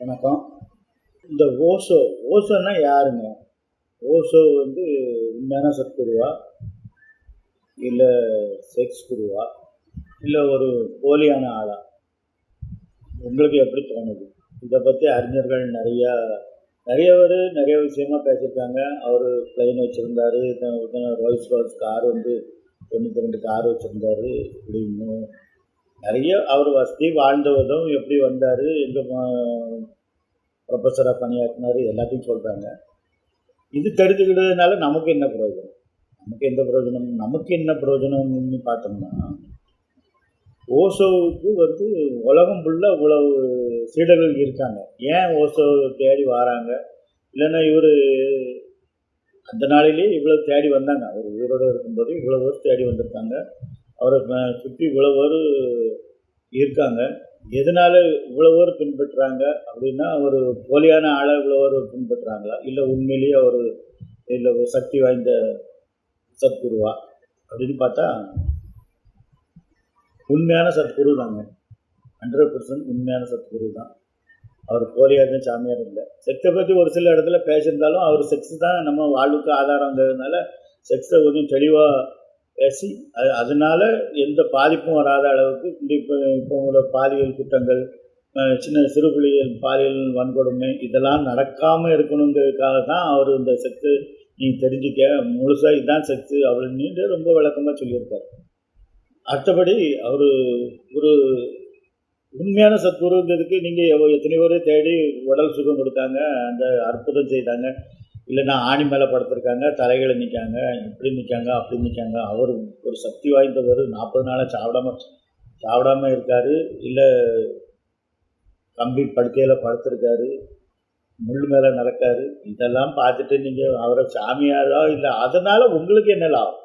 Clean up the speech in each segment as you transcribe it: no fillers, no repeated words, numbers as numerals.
வணக்கம். இந்த ஓஷோன்னா யாருங்க? ஓஷோ வந்து உண்மையான சத்குருவா, இல்லை செக்ஸ் குருவா, இல்லை ஒரு போலியான ஆளா? உங்களுக்கு எப்படி தோணுது? இதை பற்றி அறிஞர்கள் நிறைய நிறைய விஷயமா பேசியிருக்காங்க. அவர் பிளைன் வச்சுருந்தாரு, ரோல்ஸ் ராய்ஸ் கார் வந்து 92 கார் வச்சுருந்தாரு. இப்படின்னு நிறைய அவர் வசதி வாழ்ந்த விதம், எப்படி வந்தார், எங்கே ப்ரொஃபஸராக பணியாற்றினார், எல்லாத்தையும் சொல்கிறாங்க. இது தெரிஞ்சுக்கிட்டதுனால நமக்கு என்ன பிரயோஜனம்? நமக்கு என்ன பிரயோஜனம்னு பார்த்தோம்னா, ஓஷோவுக்கு வந்து உலகம் ஃபுல்லாக இவ்வளவு சீடர்கள் இருக்காங்க. ஏன் ஓஷோ தேடி வராங்க? இல்லைன்னா இவர் அந்த நாளிலேயே இவ்வளோ தேடி வந்தாங்க. அவர் உயிரோடு இருக்கும்போது இவ்வளோ பேர் தேடி வந்திருக்காங்க. அவரை சுற்றி இவ்வளோ பேர் இருக்காங்க. எதனால இவ்வளோ பேர் பின்பற்றுறாங்க அப்படின்னா, ஒரு போலியான ஆளை இவ்வளோ பேர் பின்பற்றுறாங்களா, இல்லை உண்மையிலேயே அவர் இல்லை ஒரு சக்தி வாய்ந்த சத்குருவா அப்படின்னு பார்த்தா, உண்மையான சத்குரு தாங்க. 100% உண்மையான சத்குரு தான். அவர் போலியாக சாமியார் இல்லை. செக்ஸை பற்றி ஒரு சில இடத்துல பேசியிருந்தாலும், அவர் செக்ஸ் தான் நம்ம வாழ்வுக்கு ஆதாரங்கிறதுனால செக்ஸை கொஞ்சம் தெளிவாக பேசி அதனால் எந்த பாதிப்பும் வராத அளவுக்கு இப்போ உங்களோட பாலியல் குற்றங்கள், சின்ன சிறுபிள்ளைகள் பாலியல் வன்கொடுமை இதெல்லாம் நடக்காமல் இருக்கணுங்கிறதுக்காக தான் அவர் இந்த செக்ஸு நீ தெரிஞ்சிக்க முழுசாக இதுதான் செக்ஸு அப்படின்னு ரொம்ப விளக்கமாக சொல்லியிருக்கார். அடுத்தபடி அவர் ஒரு உண்மையான சத்குருங்கிறதுக்கு நீங்கள் எத்தனை பேர் தேடி உடல் சுகம் கொடுத்தாங்க, அந்த அற்புதம் செய்தாங்க, இல்லைன்னா ஆணி மேலே படுத்திருக்காங்க, தலைகளை நிற்காங்க, இப்படி நிற்காங்க, அப்படி நிற்காங்க. அவர் ஒரு சக்தி வாய்ந்தவர். 40 நாளாக சாப்பிடாமல் இருக்கார், இல்லை கம்பி படுக்கையில் படுத்திருக்காரு, முள் மேலே நடக்காரு. இதெல்லாம் பார்த்துட்டு நீங்கள் அவரை சாமியாரோ இல்லை, அதனால் உங்களுக்கு என்ன லாபம்?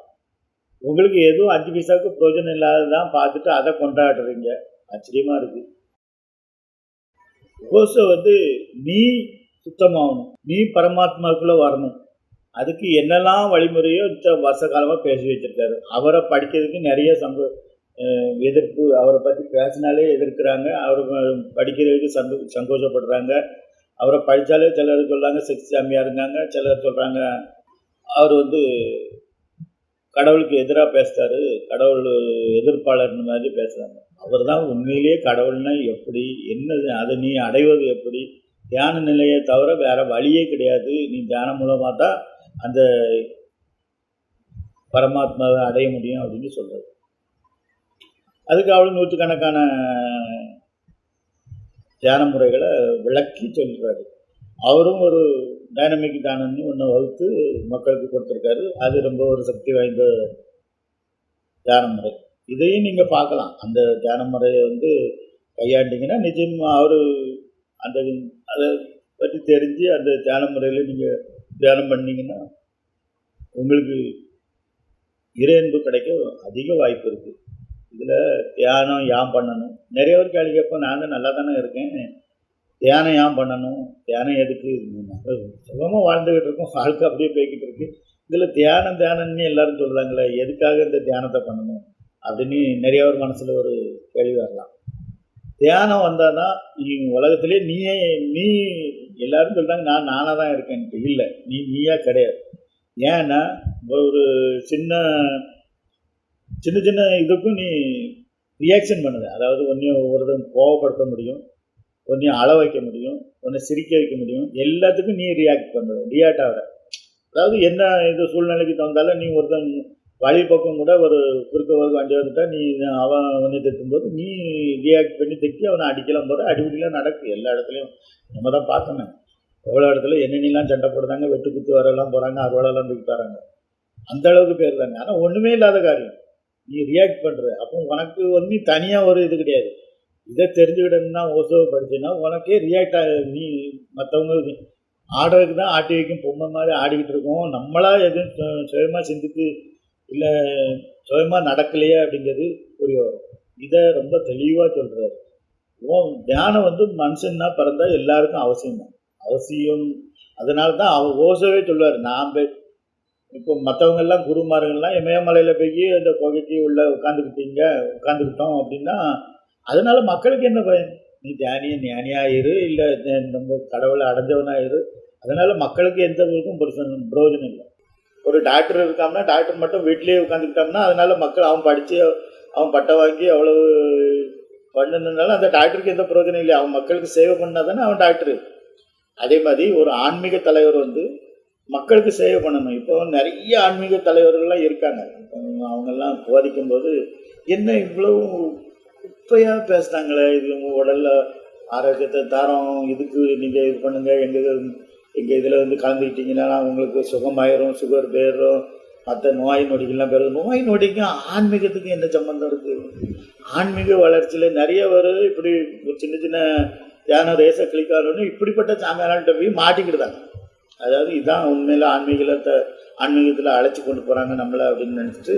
உங்களுக்கு எதுவும் 5 பைசாவுக்கு பிரயோஜனம் இல்லாததான் பார்த்துட்டு அதை கொண்டாடுறீங்க. ஆச்சரியமாக இருக்குது. ஓஷோ வந்து நீ சுத்தமாகணும், நீ பரமாத்மாவுக்குள்ளே வரணும், அதுக்கு என்னெல்லாம் வழிமுறையோ வருஷ காலமாக பேசி வச்சுருக்காரு. அவரை படிக்கிறதுக்கு நிறைய எதிர்ப்பு, அவரை பற்றி பேசினாலே எதிர்க்கிறாங்க, அவரை படிக்கிறதுக்கு சங்கோச்சப்படுறாங்க. அவரை படித்தாலே சிலர் சொல்கிறாங்க செக்ஸ் சாமியாக இருக்காங்க, சிலர் சொல்கிறாங்க அவர் வந்து கடவுளுக்கு எதிராக பேசுகிறாரு, கடவுள் எதிர்ப்பாளர்னு மாதிரி பேசுகிறாங்க. அவர் தான் உண்மையிலேயே கடவுள்னா எப்படி, என்னது, அதை நீ அடைவது எப்படி? தியான நிலையை தவிர வேறு வழியே கிடையாது. நீ தியானம் மூலமாக தான் அந்த பரமாத்மாவை அடைய முடியும் அப்படின்னு சொல்கிறார். அதுக்கு அவள் நூற்றுக்கணக்கான தியான முறைகளை விளக்கி சொல்கிறாரு. அவரும் ஒரு டைனமிக் தியானம்னு ஒன்று வகுத்து மக்களுக்கு கொடுத்துருக்காரு. அது ரொம்ப ஒரு சக்தி வாய்ந்த தியான முறை. இதையும் நீங்கள் பார்க்கலாம். அந்த தியான முறையை வந்து கையாண்டிங்கன்னா நிச்சயமாக அவர் அதை பற்றி தெரிஞ்சு அந்த தியான முறையில் நீங்கள் தியானம் பண்ணிங்கன்னா உங்களுக்கு இறையன்பு கிடைக்க அதிக வாய்ப்பு இருக்குது. இதில் தியானம் ஏன் பண்ணணும்? நிறைய பேர் கேள்வி கேட்போம். நான் நல்லா தானே இருக்கேன், தியானம் ஏன் பண்ணணும், தியானம் எதுக்கு? சுகமாக வாழ்ந்துக்கிட்டு இருக்கோம், வாழ்க்கை அப்படியே போய்கிட்டு இருக்கு. இதில் தியானம்னு எல்லாரும் சொல்கிறாங்களே, எதுக்காக இந்த தியானத்தை பண்ணணும் அப்படின்னு நிறைய பேர் மனசில் ஒரு கேள்வி வரலாம். தியானம் வந்தால் தான் நீ உலகத்திலே நீ எல்லாரும் சொல்கிறாங்க நானாக தான் இருக்கேன்ட்டு. இல்லை, நீயா கிடையாது. ஏன்னா ஒரு சின்ன இதுக்கும் நீ ரியாக்ஷன் பண்ணுது. அதாவது ஒன்றையும் ஒருத்தன் கோவப்படுத்த முடியும், ஒன்றையும் அள வைக்க முடியும், ஒன்றை சிரிக்க வைக்க முடியும். எல்லாத்துக்கும் நீ ரியாக்ட் ஆகிற. அதாவது என்ன இது சூழ்நிலைக்கு தந்தாலும் நீ ஒருத்தன் வழி பக்கம் கூட ஒரு குறுக்க வண்டி வந்துட்டா நீ அவன் வந்து திட்டும்போது நீ ரியாக்ட் பண்ணி திட்டி அவனை அடிக்கலாம் போகிற. அடிப்படிலாம் நடக்குது எல்லா இடத்துலையும். நம்ம தான் பார்த்தோமே, எவ்வளோ இடத்துல என்னென்னலாம் சண்டை போடுறாங்க, வெட்டு குத்து வரலாம் போகிறாங்க, அறுவாலெல்லாம் தூக்கி தராங்க. அந்த அளவுக்கு பேர் தாங்க. ஆனால் ஒன்றுமே இல்லாத காரியம் நீ ரியாக்ட் பண்ணுற. அப்போ உனக்கு வந்து தனியாக ஒரு இது கிடையாது. இதை தெரிஞ்சுக்கிட்டேன்னா ஓசோவை படிச்சுன்னா உனக்கே ரியாக்ட் நீ மற்றவங்க ஆடுறதுக்கு தான் ஆட்டி வைக்கும் பொம்மை மாதிரி ஆடிக்கிட்டு இருக்கோம். நம்மளாக எதுவும் சுயமாக சிந்தித்து இல்லை சுயமாக நடக்கலையே அப்படிங்கிறது புரிய வரும். இதை ரொம்ப தெளிவாக சொல்கிறாரு. தியானம் வந்து மனுஷன்னா பிறந்தால் எல்லாருக்கும் அவசியம். அதனால தான் அவர் ஓசோவே சொல்லுவார். இப்போ மற்றவங்கெல்லாம் குருமார்கள்லாம் இமயமலையில் போய் அந்த புகைக்கு உள்ள உட்காந்துக்கிட்டோம் அப்படின்னா அதனால மக்களுக்கு என்ன பயன்? நீ ஞானியாயிரு, இல்லை நம்ம கடவுளை அடைஞ்சவனாயிரு. அதனால் மக்களுக்கு எந்த இதுக்கும் பிரயோஜனம் இல்லை. ஒரு டாக்டர் இருக்காங்கன்னா டாக்டர் மட்டும் வீட்டிலேயே உட்காந்துக்கிட்டாங்கன்னா அதனால் மக்கள் அவன் படித்து அவன் பட்டம் வாங்கி அவ்வளவு பண்ணணுனாலும் அந்த டாக்டருக்கு எந்த பிரயோஜனம் இல்லை. அவன் மக்களுக்கு சேவை பண்ணால் தானே அவன் டாக்டரு. அதே மாதிரி ஒரு ஆன்மீக தலைவர் மக்களுக்கு சேவை பண்ணணும். இப்போ நிறைய ஆன்மீக தலைவர்கள்லாம் இருக்காங்க. அவங்கெல்லாம் போதிக்கும்போது என்ன இவ்வளவு குப்பையாக பேசுகிறாங்களே, இது உடலில் ஆரோக்கியத்தை தரோம், இதுக்கு நீங்கள் இது பண்ணுங்கள், எங்கள் இதில் கலந்துக்கிட்டிங்கன்னா உங்களுக்கு சுகமாயிரும், சுகர் போயிடும், மற்ற நோய் நொடிகள்லாம் போயிடும். நோய் நொடிக்கும் ஆன்மீகத்துக்கு என்ன சம்மந்தம் இருக்குது? ஆன்மீக வளர்ச்சியில் நிறைய இப்படி சின்ன சின்ன தியானம் ரேசை கிளிக் ஆகணும்னு இப்படிப்பட்ட சாமியார்கிட்ட போய் மாட்டிக்கிட்டுதாங்க. அதாவது இதுதான் உண்மையில் ஆன்மீகத்தில் அழைச்சி கொண்டு போகிறாங்க நம்மளை அப்படின்னு நினச்சிட்டு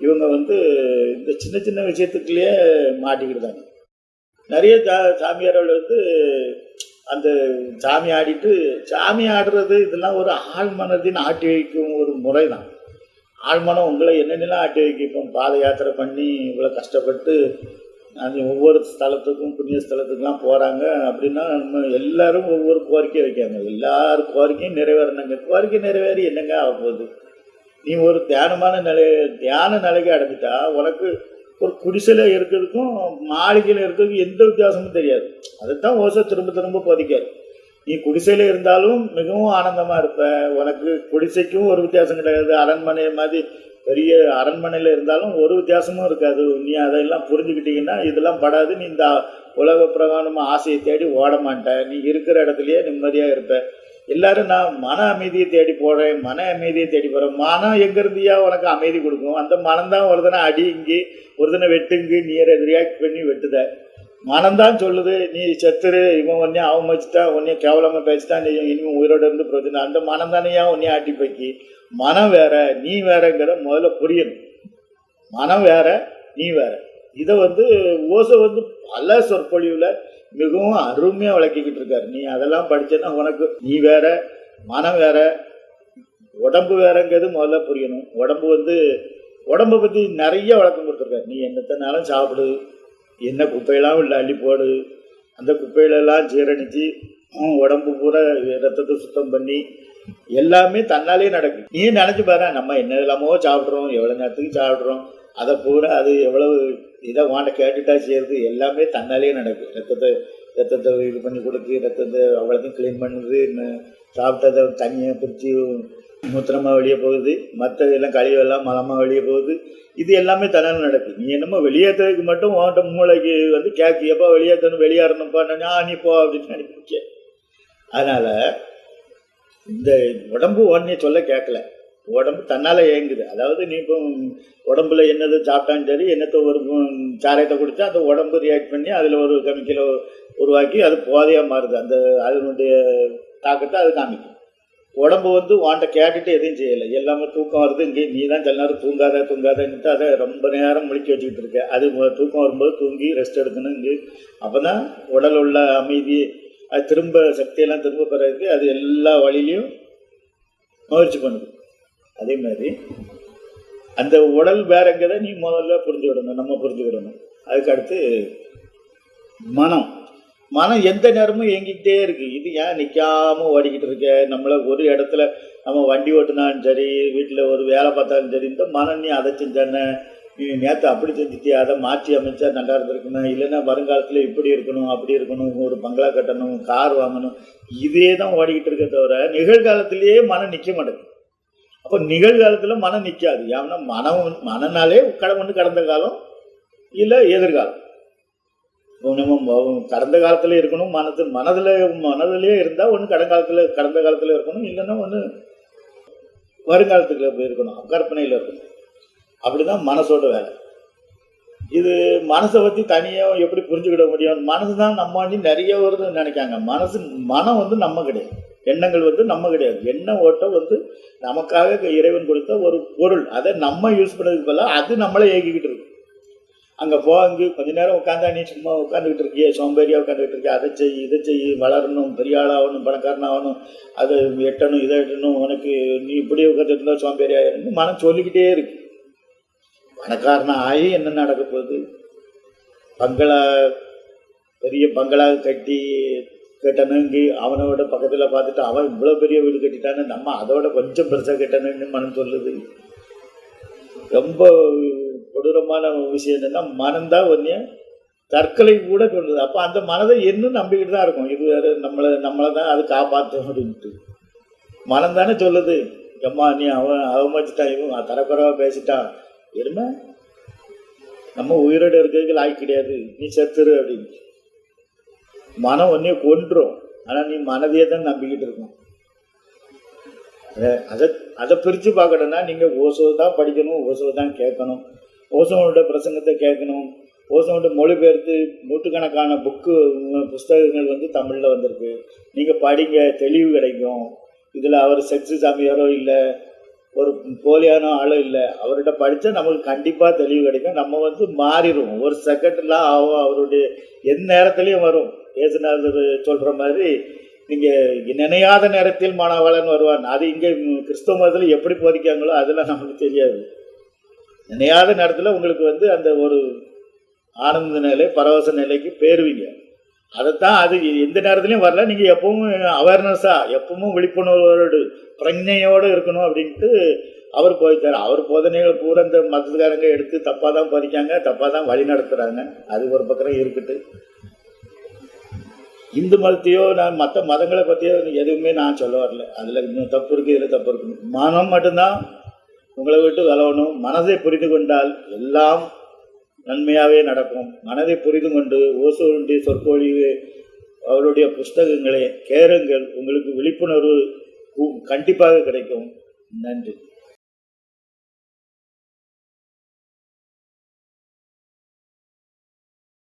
இவங்க இந்த சின்ன சின்ன விஷயத்துக்குள்ளேயே மாட்டிக்கிட்டுதாங்க. நிறைய சாமியார்கள் அந்த சாமி ஆடிட்டு சாமி ஆடுறது இதெல்லாம் ஒரு ஆழ்மனத்தின் ஆட்டி வைக்கும் ஒரு முறை தான். ஆழ்மனம் உங்களை என்னென்னலாம் ஆட்டி வைக்கும். இப்போ பாத யாத்திரை பண்ணி இவ்வளோ கஷ்டப்பட்டு அது ஒவ்வொரு ஸ்தலத்துக்கும் புண்ணிய ஸ்தலத்துக்குலாம் போகிறாங்க அப்படின்னா நம்ம எல்லோரும் ஒவ்வொரு கோரிக்கை வைக்காங்க. எல்லாரும் கோரிக்கையும் நிறைவேறணுங்க. கோரிக்கை நிறைவேறி என்னங்க ஆக போகுது? நீ ஒரு தியான நிலைக்கு அடைஞ்சிட்டா உனக்கு ஒரு குடிசையில் இருக்கிறதுக்கும் மாளிகையில் இருக்கிறதுக்கும் எந்த வித்தியாசமும் தெரியாது. அதுதான் ஓசை திரும்ப திரும்ப போதிக்காது. நீ குடிசையில் இருந்தாலும் மிகவும் ஆனந்தமாக இருப்ப. உனக்கு குடிசைக்கும் ஒரு வித்தியாசம் கிடையாது. அரண்மனை மாதிரி பெரிய அரண்மனையில் இருந்தாலும் ஒரு வித்தியாசமும் இருக்காது. நீ அதெல்லாம் புரிஞ்சுக்கிட்டீங்கன்னா இதெல்லாம் படாது. நீ இந்த உலக பிரகாரமாக ஆசையை தேடி ஓட மாட்ட. நீ இருக்கிற இடத்துலையே நிம்மதியாக இருப்ப. எல்லாரும் நான் மன அமைதியை தேடி போகிறேன், மன அமைதியை தேடி போகிறேன். மனம் எங்கேருந்தியா உனக்கு அமைதி கொடுக்கும்? அந்த மனம்தான் ஒரு தினம் அடிங்கி ஒரு தினம் வெட்டுங்கு நீரை ரியாக்ட் பண்ணி வெட்டுத. மனம்தான் சொல்லுது நீ செத்துரு, இவன் ஒன்னே அவமதிச்சிட்டா, ஒன்னே கேவலமாக பேசிட்டா, நீ இனிமேல் உயிரோடு இருந்து பிரச்சனை. அந்த மனம் தானேயா ஒன்னே ஆட்டி போய்க்கி. மனம் வேற நீ வேறங்கிற முதல்ல புரியணும். மனம் வேற நீ வேற. இதை ஓசை பல சொற்பொழிவில் மிகவும் அருமையாக விளக்கிக்கிட்டு இருக்காரு. நீ அதெல்லாம் படிச்சேன்னா உனக்கு நீ வேற, மனம் வேற, உடம்பு வேறங்கிறது முதல்ல புரியணும். உடம்பை பற்றி நிறைய விளக்கம் கொடுத்துருக்காரு. நீ என்னத்தனாலும் சாப்பிடு, என்ன குப்பையெல்லாம் உள்ள அள்ளி போடு, அந்த குப்பையிலெல்லாம் ஜீரணித்து உடம்பு பூரா ரத்தத்தை சுத்தம் பண்ணி எல்லாமே தன்னாலே நடக்கும். நீ நினச்சி பாரு, நம்ம என்ன இல்லாமோ சாப்பிட்றோம், எவ்வளோ நேரத்துக்கு சாப்பிட்றோம், அதை பூரா அது எவ்வளவு இதை வாண்ட கேட்டுட்டா செய்யுது. எல்லாமே தன்னாலே நடக்கும். ரத்தத்தை இது பண்ணி கொடுக்கு, ரத்தத்தை அவ்வளோத்தையும் க்ளீன் பண்ணுது, சாப்பிட்டதை தண்ணியை பிரித்து மூத்திரமாக வெளியே போகுது, மற்ற எல்லாம் கழிவெல்லாம் மலமாக வெளியே போகுது. இது எல்லாமே தன்னால் நடக்கும். நீ என்னமோ வெளியேற்றதுக்கு மட்டும் உன்கிட்ட மூளைக்கு கேட்கு, எப்போ வெளியேற்றணும் வெளியேறணும்ப்பா, நீ போ அப்படின்னு நினைப்பிச்ச. அதனால் இந்த உடம்பு உடனே சொல்ல கேட்கல, உடம்பு தன்னால் இயங்குது. அதாவது நீ இப்போ உடம்புல என்னது சாப்பிட்டாலும் சரி, என்னத்தை ஒரு சாராயத்தை குடித்தா அந்த உடம்பு ரியாக்ட் பண்ணி அதில் ஒரு கெமிக்கலை உருவாக்கி அது போதையாக மாறுது. அதனுடைய தாக்கத்தை அது காமிக்கும். உடம்பு வாண்ட கேட்டுட்டு எதையும் செய்யலை, எல்லாமே தூக்கம் வருது. இங்கே நீ தான் சில நேரம் தூங்காதன்னுட்டு அதை ரொம்ப நேரம் முழிக்க வச்சுக்கிட்டு இருக்க. அது தூக்கம் வரும்போது தூங்கி ரெஸ்ட் எடுக்கணும். இங்கே அப்போ தான் உடல் உள்ள அமைதி அது திரும்ப சக்தியெல்லாம் திரும்ப பெறதுக்கு அது எல்லா வழியிலையும் முயற்சி பண்ணுது. அதே மாதிரி அந்த உடல் வேறங்கிறத நீ முதல்ல புரிஞ்சுக்கிடணும், நம்ம புரிஞ்சுக்கிடணும். அதுக்கடுத்து மனம் எந்த நேரமும் இயங்கிக்கிட்டே இருக்கு. இது ஏன் நிற்காமல் ஓடிக்கிட்டு இருக்க? நம்மளை ஒரு இடத்துல நம்ம வண்டி ஓட்டினாலும் சரி, வீட்டில் ஒரு வேலை பார்த்தாலும் சரி, இந்த மனம் நீ அதை செஞ்சானே, நீ நேற்று அப்படி செஞ்சுட்டியா, அதை மாற்றி அமைச்சா நல்லா இருந்திருக்கணும், இல்லைன்னா வருங்காலத்தில் இப்படி இருக்கணும், அப்படி இருக்கணும், ஒரு பங்களா கட்டணும், கார் வாங்கணும், இதே தான் ஓடிக்கிட்டு இருக்க தவிர நிகழ்காலத்திலேயே மனம் நிற்க மாட்டேங்குது. அப்போ நிகழ்காலத்தில் மனம் நிற்காது. ஏன்னா மனனாலே கடந்த காலம் இல்லை எதிர்காலம். நம்ம கடந்த காலத்தில் இருக்கணும், மனதிலே இருந்தால் ஒன்று கடந்த காலத்தில் இருக்கணும், இல்லைன்னா ஒன்று வருங்காலத்துக்குள்ள போயிருக்கணும், கற்பனையில் இருக்கணும். அப்படி தான் மனசோட வேலை. இது மனசை பற்றி தனியாக எப்படி புரிஞ்சுக்கிட முடியும்? மனசு தான் நம்ம நிறைய நினைக்காங்க. மனம் நம்ம கிடையாது, எண்ணங்கள் நம்ம கிடையாது. எண்ண ஓட்டம் நமக்காக இறைவன் கொடுத்த ஒரு பொருள். அதை நம்ம யூஸ் பண்ணதுக்கு பதிலாக அது நம்மளே இயக்கிக்கிட்டு இருக்கு. அங்கே அங்கே கொஞ்ச நேரம் உட்காந்தா நீ சும்மா உட்காந்துக்கிட்டு இருக்கியே, சோம்பேறியாக உட்காந்துக்கிட்டு இருக்கிய, அதை செய் இதை செய், வளரணும், பெரிய ஆளாகணும், பணக்காரனாகணும், அதை எட்டணும் இதை எட்டணும், உனக்கு நீ இப்படியே உட்காந்துட்டு இருந்தால் சோம்பேறியாக மனம் சொல்லிக்கிட்டே இருக்கு. பணக்காரனா ஆகி என்ன நடக்க போகுது? பங்களா பெரிய பங்களா கட்டி கட்டணுங்கி அவனோட பக்கத்தில் பார்த்துட்டு அவன் இவ்வளோ பெரிய வீடு கட்டிட்டான்னு நம்ம அதோட கொஞ்சம் பெருசாக கட்டணும்னு மனம் சொல்லுது. ரொம்ப கொடூரமான விஷயம் என்னென்னா மனம்தான் ஒன்றே தற்கொலை கூட சொல்லுது. அப்போ அந்த மனதை இன்னும் நம்பிக்கிட்டு தான் இருக்கும், இது வேறு நம்மளை தான் அது காப்பாற்றும் அப்படின்ட்டு. மனம் தானே சொல்லுது, எம்மா நீ அவன் அவமதிச்சிட்டான், இவன் தரக்குறைவாக பேசிட்டான், எருமை நம்ம உயிரோடு இருக்கிறதுக்கு லாய்க்கு கிடையாது, நீ செத்துரு அப்படின்னு. மனம் ஒன்றே கொன்றும், ஆனால் நீ மனதையே தான் நம்பிக்கிட்டு இருக்கும். அதை பிரித்து பார்க்கணுன்னா நீங்கள் ஓசோ தான் படிக்கணும், ஓசோ தான் கேட்கணும், ஓசோனோட பிரசங்கத்தை கேட்கணும். ஓசோனோட மொழிபெயர்த்து நூற்றுக்கணக்கான புஸ்தகங்கள் தமிழில் வந்திருக்கு. நீங்கள் படிங்க, தெளிவு கிடைக்கும். இதில் அவர் செக்ஸு சாமியாரோ இல்லை, ஒரு போலியான ஆளோ இல்லை, அவர்கிட்ட படித்தா நமக்கு கண்டிப்பாக தெளிவு கிடைக்கும். நம்ம மாறிடும், ஒரு செகண்ட்லாம் ஆகும், அவருடைய எந்த நேரத்துலையும் வரும். ஏசுநாதர் சொல்கிற மாதிரி நீங்கள் நினையாத நேரத்தில் மாணவன் வருவான். அது இங்கே கிறிஸ்தவ மதத்தில் எப்படி போதிக்காங்களோ அதெல்லாம் நமக்கு தெரியாது. நினையாத நேரத்தில் உங்களுக்கு அந்த ஒரு ஆனந்த நிலை, பரவச நிலைக்கு பேருவீங்க. அதைத்தான் அது எந்த நேரத்துலையும் வரல. நீங்கள் எப்பவும் அவேர்னஸாக, எப்பவும் விழிப்புணர்வோடு பிரஜையோடு இருக்கணும் அப்படின்ட்டு அவர் போதித்தார். அவர் போதனைகள் பூரா இந்த மதத்துக்காரங்க எடுத்து தப்பாக தான் போதிக்காங்க, தப்பாக தான் வழி நடத்துகிறாங்க. அது ஒரு பக்கம் இருக்கட்டு. இந்து மதத்தையோ நான் மற்ற மதங்களை பற்றியோ எதுவுமே நான் சொல்ல வரல. அதில் இன்னும் தப்பு இருக்குது, இதில் தப்பு இருக்குது. மனம் மட்டும்தான் உங்களை விட்டு விலகணும். மனதை புரிந்து கொண்டால் எல்லாம் நன்மையாகவே நடக்கும். மனதை புரிந்து கொண்டு ஓசோனுடைய சொற்பொழிவு, அவருடைய புஸ்தகங்களை கேளுங்கள். உங்களுக்கு விழிப்புணர்வு கண்டிப்பாக கிடைக்கும். நன்றி.